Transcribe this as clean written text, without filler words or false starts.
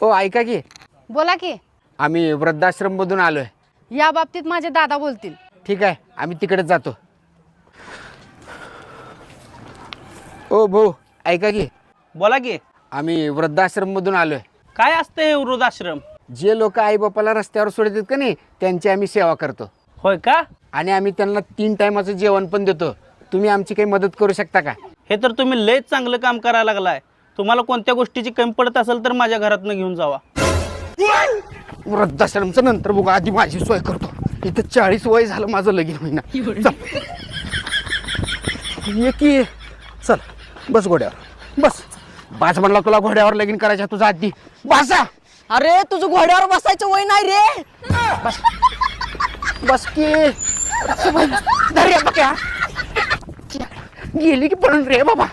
ओ ऐका की, बोला की. आम्ही वृद्धाश्रममधून आलोय. या बाबतीत माझे दादा बोलतील. ठीक आहे, आम्ही तिकडेच जातो. ओ भाऊ ऐका की, बोला की. आम्ही वृद्धाश्रममधून आलोय. काय असतं हे वृद्धाश्रम? जे लोक आई बापाला रस्त्यावर सोडतात का नाही, त्यांची आम्ही सेवा करतो. होय का? आणि आम्ही त्यांना 3 टायमाचं जेवण पण देतो. तुम्ही आमची काही मदत करू शकता का? हे तर तुम्ही लयच चांगलं काम करायला लागलाय. तुम्हाला कोणत्या गोष्टीची कमी पडत असेल तर माझ्या घरातनं घेऊन जावा. वृद्धाश्रमचं नंतर बघा, आधी माझी सोय करतो. इथं 40 वय झालं माझं, लगीन होईना. ये की, चल बस घोड्यावर बस. बास म्हणला तुला घोड्यावर लगीन करायच्या, तुझा आधी बासा. अरे तुझं घोड्यावर बसायचं वय नाही रे. बस की धर्या बघ्या गेली की पळून रे बाबा.